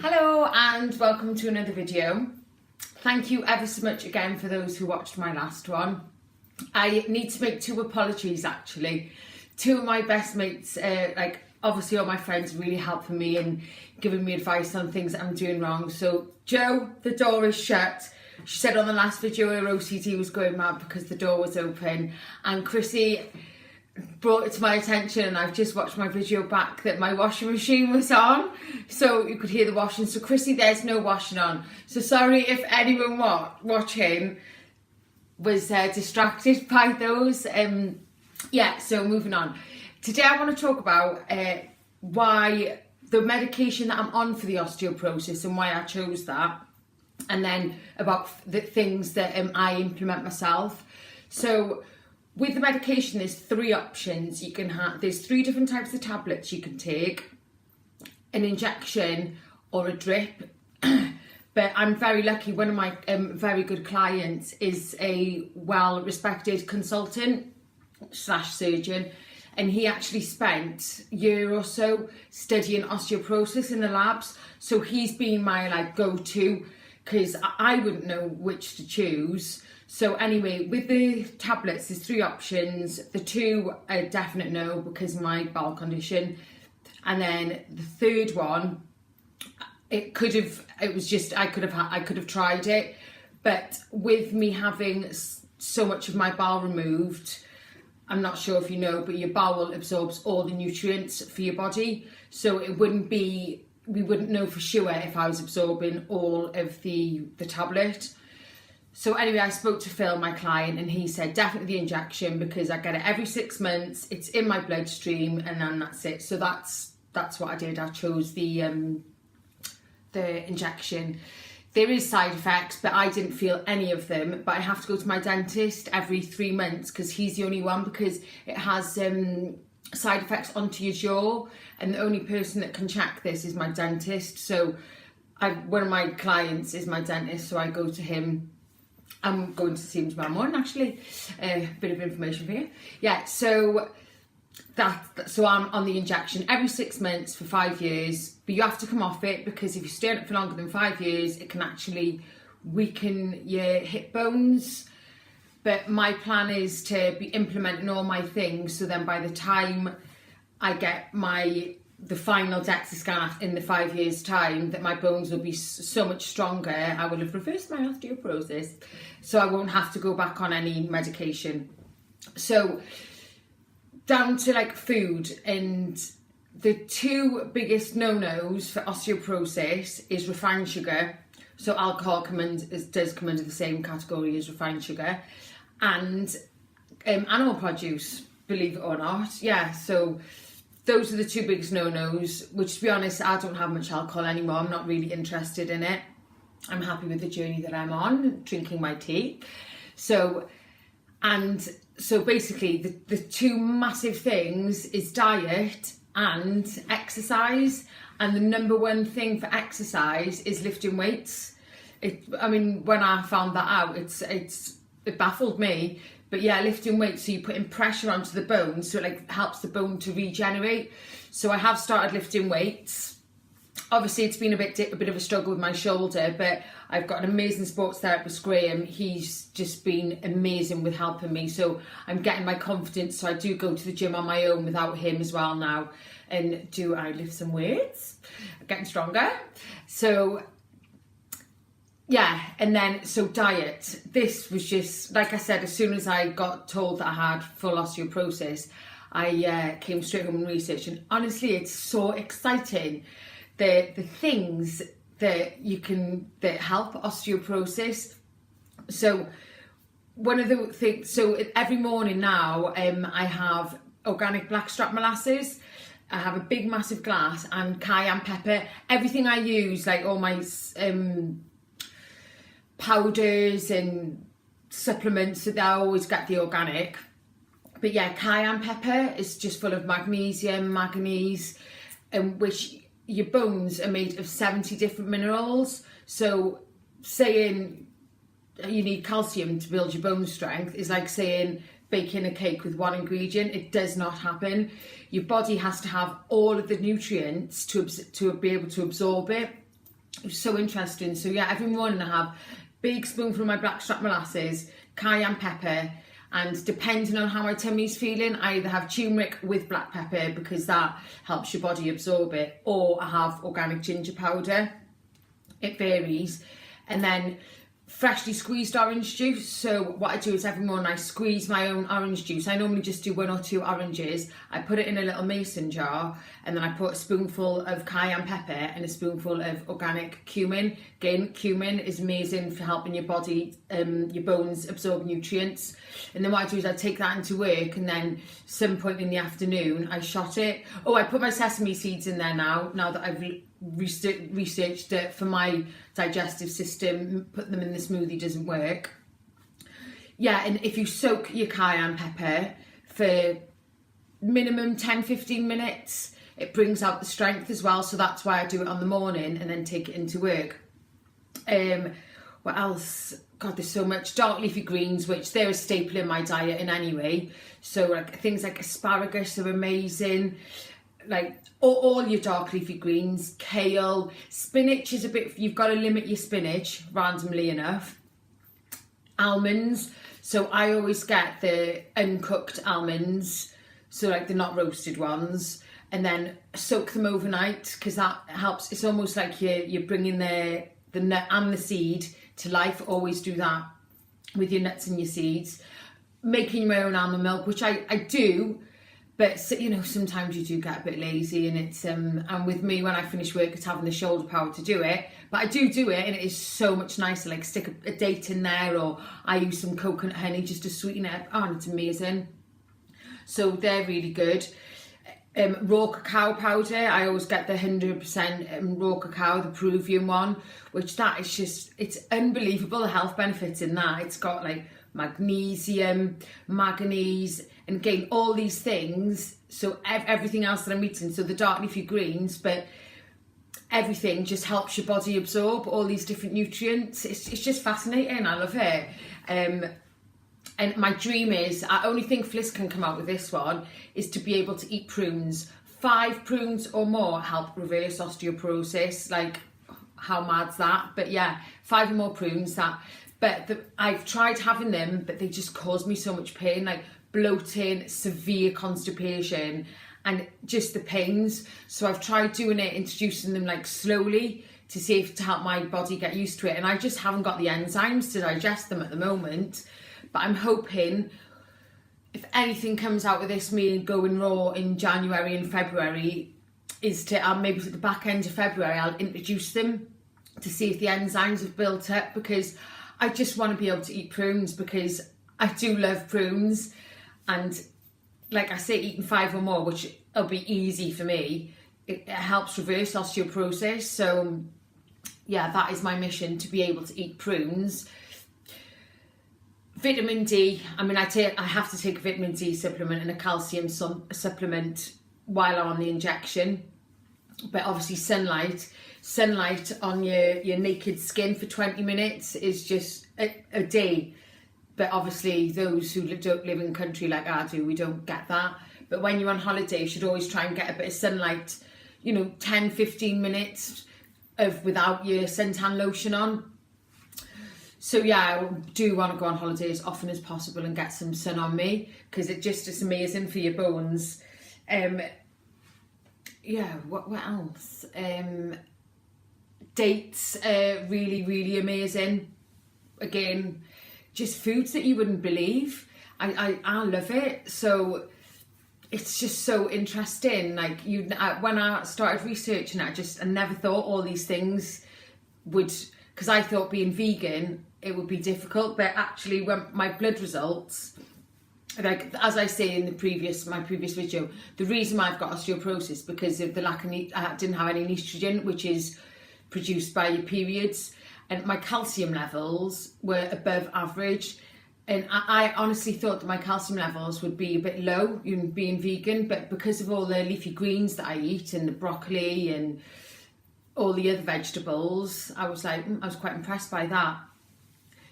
Hello and welcome to another video. Thank you ever so much again for those who watched my last one. I need to make two apologies actually. Two of my best mates, obviously all my friends, really helping me and giving me advice on things that I'm doing wrong. So Jo, the door is shut. She said on the last video her OCD was going mad because the door was open, and Chrissy brought it to my attention, and I've just watched my video back that my washing machine was on, so you could hear the washing. So Chrissy, there's no washing on, so sorry if anyone watching was distracted by those. So moving on. Today I want to talk about why the medication that I'm on for the osteoporosis and why I chose that, and then about the things that I implement myself. So with the medication, there's three options you can have. There's three different types of tablets you can take: an injection or a drip. But I'm very lucky. One of my very good clients is a well-respected consultant / surgeon, and he actually spent a year or so studying osteoporosis in the labs. So he's been my go-to, because I wouldn't know which to choose. So anyway, with the tablets, there's three options. The two a definite no because of my bowel condition, and then the third one, I could have tried it, but with me having so much of my bowel removed, I'm not sure if you know, but your bowel absorbs all the nutrients for your body, so we wouldn't know for sure if I was absorbing all of the tablet. So anyway, I spoke to Phil, my client, and he said definitely the injection because I get it every 6 months. It's in my bloodstream, and then that's it. So that's what I did. I chose the injection. There is side effects, but I didn't feel any of them. But I have to go to my dentist every 3 months because he's the only one, because it has side effects onto your jaw, and the only person that can check this is my dentist. So one of my clients is my dentist, so I go to him. I'm going to see him tomorrow morning, actually. A bit of information for you. Yeah, so I'm on the injection every 6 months for 5 years, but you have to come off it because if you stay on it for longer than 5 years, it can actually weaken your hip bones. But my plan is to be implementing all my things, so then by the time I get the final DEXA scan in the 5 years time, that my bones will be so much stronger. I will have reversed my osteoporosis, so I won't have to go back on any medication. So down to food, and the two biggest no-nos for osteoporosis is refined sugar. So alcohol does come under the same category as refined sugar, and animal produce, believe it or not. Yeah, so those are the two biggest no-nos, which, to be honest, I don't have much alcohol anymore. I'm not really interested in it. I'm happy with the journey that I'm on, drinking my tea. So basically, the two massive things is diet and exercise. And the number one thing for exercise is lifting weights. When I found that out, it baffled me. But yeah, lifting weights, so you're putting pressure onto the bone, so it helps the bone to regenerate. So I have started lifting weights. Obviously, it's been a bit of a struggle with my shoulder, but I've got an amazing sports therapist, Graham. He's just been amazing with helping me. So I'm getting my confidence. So I do go to the gym on my own without him as well now. And I lift some weights? I'm getting stronger. So yeah, and then, so diet. This was just, like I said, as soon as I got told that I had full osteoporosis, I came straight home and researched. And honestly, it's so exciting, the things that help osteoporosis. So one of the things, so every morning now, I have organic blackstrap molasses. I have a big massive glass, and cayenne pepper. Everything I use, like all my powders and supplements, that I always get the organic. But yeah, cayenne pepper is just full of magnesium, manganese, which your bones are made of 70 different minerals. So saying you need calcium to build your bone strength is like saying baking a cake with one ingredient. It does not happen. Your body has to have all of the nutrients to be able to absorb it. It was so interesting. So yeah, every morning I have a big spoonful of my blackstrap molasses, cayenne pepper, and depending on how my tummy's feeling, I either have turmeric with black pepper because that helps your body absorb it, or I have organic ginger powder. It varies. And then freshly squeezed orange juice. So what I do is every morning I squeeze my own orange juice. I normally just do 1 or 2 oranges. I put it in a little mason jar, and then I put a spoonful of cayenne pepper and a spoonful of organic cumin. Again, cumin is amazing for helping your body, your bones absorb nutrients. And then what I do is I take that into work, and then some point in the afternoon I shot it. Oh, I put my sesame seeds in there now that I've researched it for my digestive system. Put them in the smoothie doesn't work. Yeah, and if you soak your cayenne pepper for minimum 10-15 minutes, it brings out the strength as well. So that's why I do it on the morning and then take it into work. What else? God, there's so much. Dark leafy greens, which they're a staple in my diet in any way. So like things like asparagus are amazing. Like all your dark leafy greens, kale, spinach is a bit, you've got to limit your spinach, randomly enough. Almonds, so I always get the uncooked almonds, so like the not roasted ones, and then soak them overnight because that helps. It's almost like you're bringing the nut and the seed to life. Always do that with your nuts and your seeds. Making my own almond milk, which I do. But, you know, sometimes you do get a bit lazy, and it's, and with me, when I finish work, it's having the shoulder power to do it. But I do it, and it is so much nicer. Like, stick a date in there, or I use some coconut honey just to sweeten it up. Oh, and it's amazing. So they're really good. Raw cacao powder, I always get the 100% raw cacao, the Peruvian one, which that is just, it's unbelievable, the health benefits in that. It's got, like, magnesium, manganese, and again, all these things, so everything else that I'm eating, so the dark leafy greens, but everything just helps your body absorb all these different nutrients. It's just fascinating. I love it. And my dream is, I only think Fliss can come out with this one, is to be able to eat prunes. 5 prunes or more help reverse osteoporosis. Like, how mad's that? But yeah, 5 or more prunes. I've tried having them, but they just cause me so much pain, like bloating, severe constipation, and just the pains. So I've tried doing it, introducing them like slowly to see if to help my body get used to it. And I just haven't got the enzymes to digest them at the moment. But I'm hoping, if anything comes out of this, me going raw in January and February, is to maybe at the back end of February, I'll introduce them to see if the enzymes have built up, because I just want to be able to eat prunes, because I do love prunes. And like I say, eating 5 or more, which will be easy for me, it helps reverse osteoporosis. So yeah, that is my mission, to be able to eat prunes. Vitamin D, I mean, I have to take a vitamin D supplement and a calcium supplement while I'm on the injection. But obviously sunlight on your naked skin for 20 minutes is just a day. But obviously those who don't live in country like I do, we don't get that. But when you're on holiday, you should always try and get a bit of sunlight, 10-15 minutes without your suntan lotion on. So yeah, I do want to go on holiday as often as possible and get some sun on me, because it just is amazing for your bones. Yeah, what else? Dates are really, really amazing. Again, just foods that you wouldn't believe. I love it. So it's just so interesting. Like when I started researching it, I never thought all these things would, because I thought being vegan, it would be difficult. But actually, when my blood results, like as I say in my previous video, the reason why I've got osteoporosis because of the lack of I didn't have any estrogen, which is produced by your periods, and my calcium levels were above average. And I honestly thought that my calcium levels would be a bit low, being vegan, but because of all the leafy greens that I eat and the broccoli and all the other vegetables, I was quite impressed by that.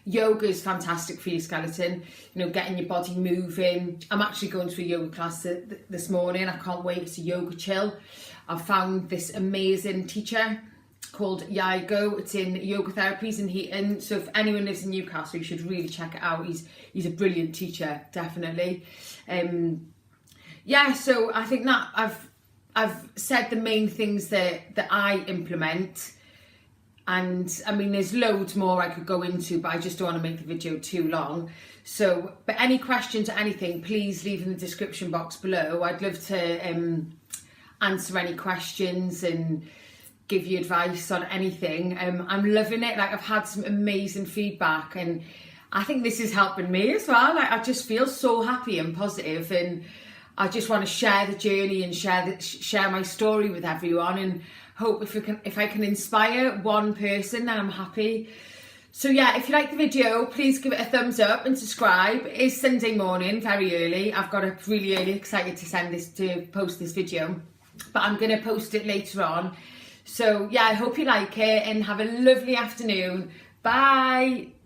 Yoga is fantastic for your skeleton, getting your body moving. I'm actually going to a yoga class this morning. I can't wait. It's a yoga chill. I've found this amazing teacher. called Yago. It's in Yoga Therapies in Heaton. So if anyone lives in Newcastle, you should really check it out. He's a brilliant teacher, definitely. Yeah, so I think that I've said the main things that I implement. And I mean, there's loads more I could go into, but I just don't want to make the video too long. So, but any questions or anything, please leave in the description box below. I'd love to answer any questions and give you advice on anything. I'm loving it. Like, I've had some amazing feedback, and I think this is helping me as well. Like, I just feel so happy and positive, and I just want to share the journey and share my story with everyone, and hope if I can inspire one person, then I'm happy. So yeah, if you like the video, please give it a thumbs up and subscribe. It is Sunday morning, very early. I've got up really early, excited to post this video, but I'm going to post it later on. So yeah, I hope you like it and have a lovely afternoon. Bye.